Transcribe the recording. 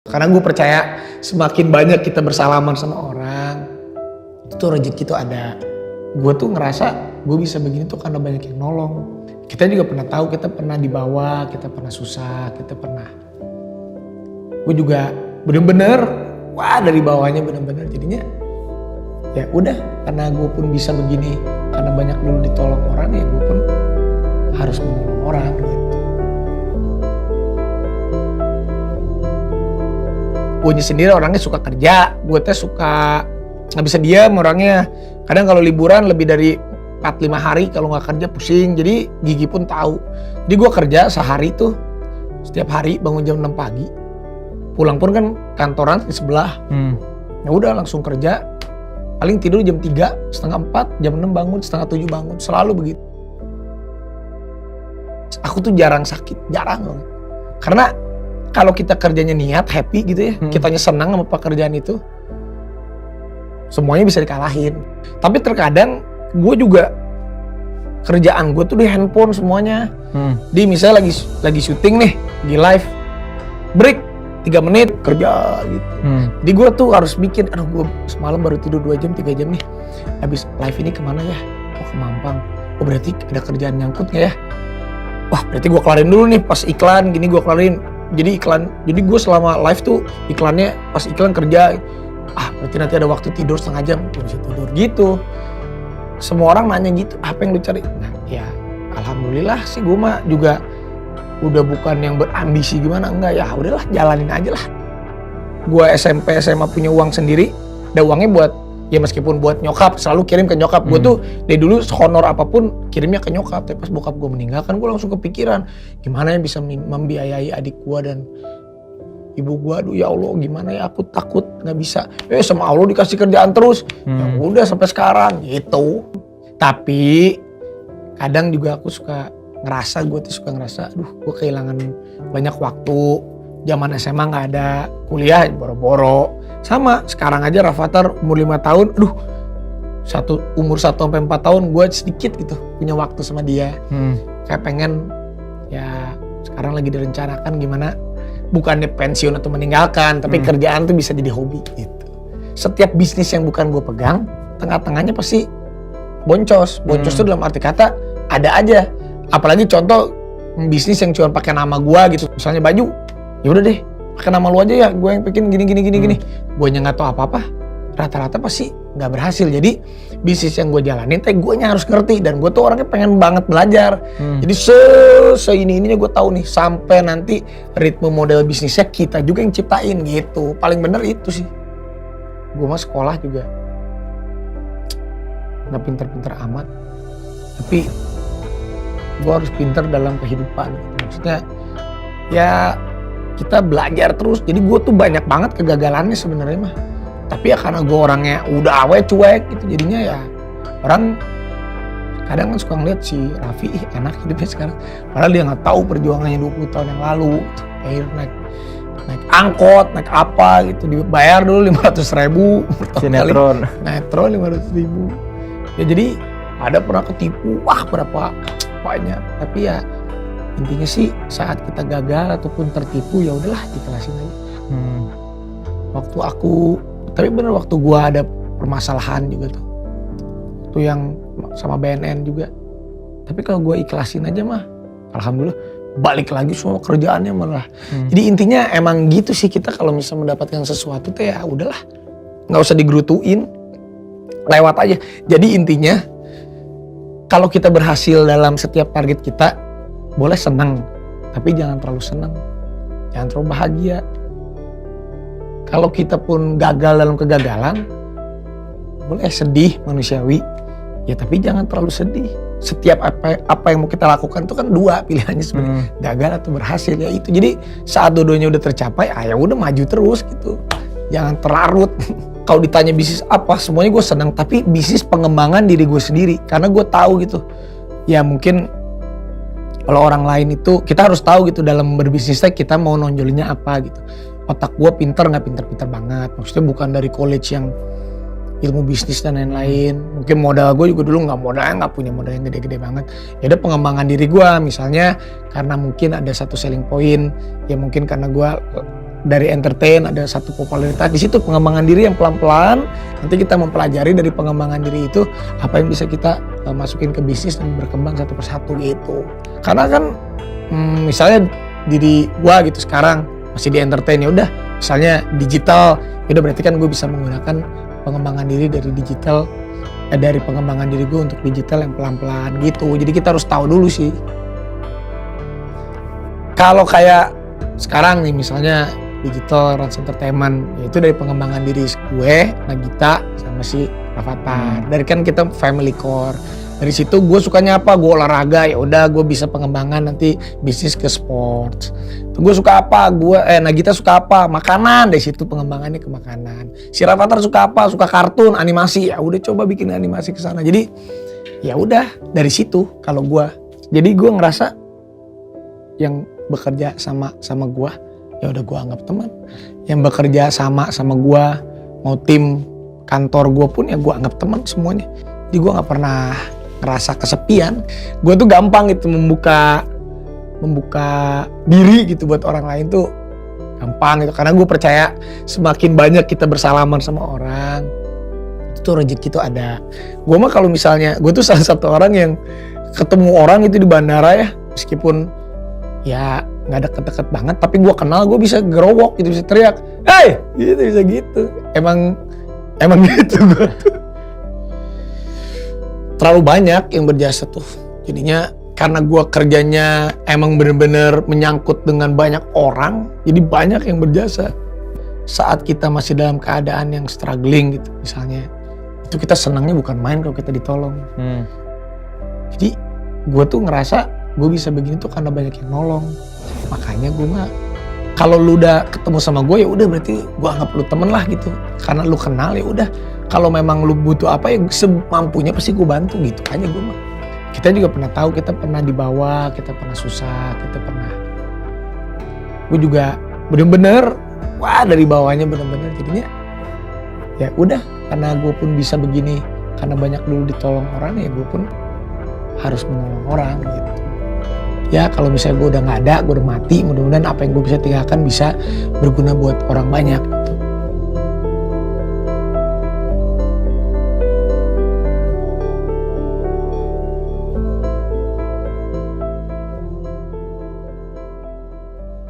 Karena gue percaya semakin banyak kita bersalaman sama orang, itu rezeki tuh ada. Gue tuh ngerasa gue bisa begini tuh karena banyak yang nolong. Kita juga pernah tahu, kita pernah di bawah, kita pernah susah, kita pernah. Gue juga bener-bener, wah dari bawahnya bener-bener jadinya. Ya udah, karena gue pun bisa begini, karena banyak dulu ditolong orang, ya gue pun harus menolong orang gitu. Gue sendiri orangnya suka kerja, gue teh suka nggak bisa diam orangnya. Kadang kalau liburan lebih dari 4-5 hari kalau nggak kerja pusing, jadi gigi pun tahu. Jadi gue kerja sehari tuh, setiap hari bangun jam 6 pagi, pulang pun kan kantoran di sebelah. Ya udah langsung kerja, paling tidur jam 3, setengah 4, jam 6 bangun, setengah 7 bangun, selalu begitu. Aku tuh jarang sakit, jarang banget. Karena kalau kita kerjanya niat, happy gitu ya, kitanya senang sama pekerjaan itu, semuanya bisa dikalahin. Tapi terkadang gue juga, kerjaan gue tuh di handphone semuanya. Di misalnya lagi syuting nih, di live, break 3 menit kerja gitu. Jadi gue tuh harus bikin, aduh gue semalam baru tidur 2 jam, 3 jam nih. Habis live ini kemana ya? Oh ke Mampang. Oh berarti ada kerjaan nyangkut gak ya? Wah berarti gue kelarin dulu nih, pas iklan gini gue kelarin. Jadi gue selama live tuh iklannya, pas iklan kerja. Berarti nanti ada waktu tidur setengah jam, gue bisa tidur gitu. Semua orang nanya gitu, apa yang lu cari? Nah ya alhamdulillah sih gue mah juga udah bukan yang berambisi gimana, enggak ya udahlah jalanin aja lah. Gue SMP SMA punya uang sendiri, ada uangnya buat, ya meskipun buat nyokap, selalu kirim ke nyokap. Gue tuh dari dulu honor apapun kirimnya ke nyokap. Tapi pas bokap gue meninggal kan gue langsung kepikiran, gimana ya bisa membiayai adik gue dan ibu gue. Aduh ya Allah gimana ya, aku takut gak bisa. Sama Allah dikasih kerjaan terus. Ya udah sampai sekarang gitu. Tapi kadang juga aku suka ngerasa, aduh gue kehilangan banyak waktu. Zaman SMA gak ada, kuliah boro-boro. Sama sekarang aja Rafathar umur 5 tahun, aduh umur 1-4 tahun gue sedikit gitu punya waktu sama dia. Kayak pengen, ya sekarang lagi direncanakan gimana, bukannya pensiun atau meninggalkan, tapi kerjaan tuh bisa jadi hobi gitu. Setiap bisnis yang bukan gue pegang, tengah-tengahnya pasti boncos. Boncos tuh dalam arti kata ada aja. Apalagi contoh bisnis yang cuma pakai nama gue gitu, misalnya baju, ya udah deh pakai nama lu aja ya, gue yang bikin gini. Gue nggak tahu apa-apa, rata-rata pasti nggak berhasil. Jadi bisnis yang gue jalanin, gue harus ngerti, dan gue tuh orangnya pengen banget belajar. Jadi ininya gue tahu nih, sampai nanti ritme model bisnisnya kita juga yang ciptain gitu. Paling bener itu sih. Gue mah sekolah juga nggak pinter-pinter amat, tapi gue harus pinter dalam kehidupan. Maksudnya ya kita belajar terus. Jadi gue tuh banyak banget kegagalannya sebenarnya mah. Tapi ya karena gue orangnya udah awet cuek gitu, jadinya ya orang kadang kan suka ngeliat si Raffi enak hidupnya sekarang. Padahal dia nggak tahu perjuangannya 20 tahun yang lalu. Naik angkot, naik apa gitu, dibayar dulu 500.000 sinetron. Sinetron 500.000. Ya jadi ada pernah ketipu, wah berapa banyak. Tapi ya intinya sih saat kita gagal ataupun tertipu ya udahlah ikhlasin aja. Tapi bener waktu gua ada permasalahan juga tuh. Itu yang sama BNN juga. Tapi kalau gua ikhlasin aja mah, alhamdulillah balik lagi semua kerjaannya malah. Jadi intinya emang gitu sih, kita kalau misalnya mendapatkan sesuatu tuh ya udahlah, nggak usah digerutuin, lewat aja. Jadi intinya kalau kita berhasil dalam setiap target kita, boleh senang, tapi jangan terlalu senang, jangan terlalu bahagia. Kalau kita pun gagal dalam kegagalan, boleh sedih, manusiawi, ya tapi jangan terlalu sedih. Setiap apa yang mau kita lakukan itu kan 2 pilihannya sebenarnya, gagal atau berhasil ya itu. Jadi saat dua-duanya udah tercapai, ya udah maju terus gitu, jangan terlarut. Kalau ditanya bisnis apa, semuanya gue senang, tapi bisnis pengembangan diri gue sendiri, karena gue tahu gitu, ya mungkin kalau orang lain itu, kita harus tahu gitu dalam berbisnisnya kita mau nonjolinnya apa gitu. Otak gue pinter nggak pinter-pinter banget, maksudnya bukan dari college yang ilmu bisnis dan lain-lain. Mungkin modal gue juga dulu nggak punya modal yang gede-gede banget. Ya udah pengembangan diri gue, misalnya karena mungkin ada satu selling point, ya mungkin karena gue dari entertain ada satu popularitas, di situ pengembangan diri yang pelan-pelan nanti kita mempelajari dari pengembangan diri itu apa yang bisa kita masukin ke bisnis dan berkembang satu persatu gitu. Karena kan misalnya diri gua gitu sekarang masih di entertain, ya udah misalnya digital, ya udah berarti kan gue bisa menggunakan pengembangan diri dari digital, dari pengembangan diri gue untuk digital yang pelan-pelan gitu. Jadi kita harus tahu dulu sih. Kalau kayak sekarang nih misalnya digital Rans Entertainment, ya itu dari pengembangan diri gue, Nagita sama si Rafathar. Dari kan kita family core. Dari situ gue sukanya apa? Gue olahraga, ya udah gue bisa pengembangan nanti bisnis ke sports. Gue suka apa? Nagita suka apa? Makanan, dari situ pengembangannya ke makanan. Si Rafathar suka apa? Suka kartun, animasi, ya udah coba bikin animasi ke sana. Jadi ya udah dari situ kalau gue. Jadi gue ngerasa yang bekerja sama gue, ya udah gue anggap teman. Yang bekerja sama gue, mau tim kantor gue pun ya gue anggap teman semuanya. Jadi gue nggak pernah ngerasa kesepian. Gue tuh gampang gitu membuka diri gitu buat orang lain tuh gampang gitu. Karena gue percaya semakin banyak kita bersalaman sama orang, itu rezeki tuh ada. Gue mah kalau misalnya, gue tuh salah satu orang yang ketemu orang itu di bandara ya, meskipun ya nggak deket-deket banget, tapi gue kenal, gue bisa gerowok gitu, bisa teriak, "Hey!" gitu, bisa gitu. Emang gitu gue tuh. Terlalu banyak yang berjasa tuh. Jadinya karena gue kerjanya emang bener-bener menyangkut dengan banyak orang, jadi banyak yang berjasa. Saat kita masih dalam keadaan yang struggling gitu misalnya, itu kita senangnya bukan main kalau kita ditolong. Jadi gue tuh ngerasa gue bisa begini tuh karena banyak yang nolong. Makanya gue mah kalau lu udah ketemu sama gue, ya udah berarti gue anggap lu temen lah gitu. Karena lu kenal, ya udah. Kalau memang lu butuh apa ya semampunya pasti gue bantu gitu aja gue mah. Kita juga pernah tahu, kita pernah di bawah, kita pernah susah, kita pernah. Gue juga bener-bener, wah dari bawahnya bener-bener jadinya. Ya udah, karena gue pun bisa begini, karena banyak dulu ditolong orang, ya gue pun harus menolong orang gitu. Ya kalau misalnya gue udah nggak ada, gue udah mati, mudah-mudahan apa yang gue bisa tinggalkan bisa berguna buat orang banyak.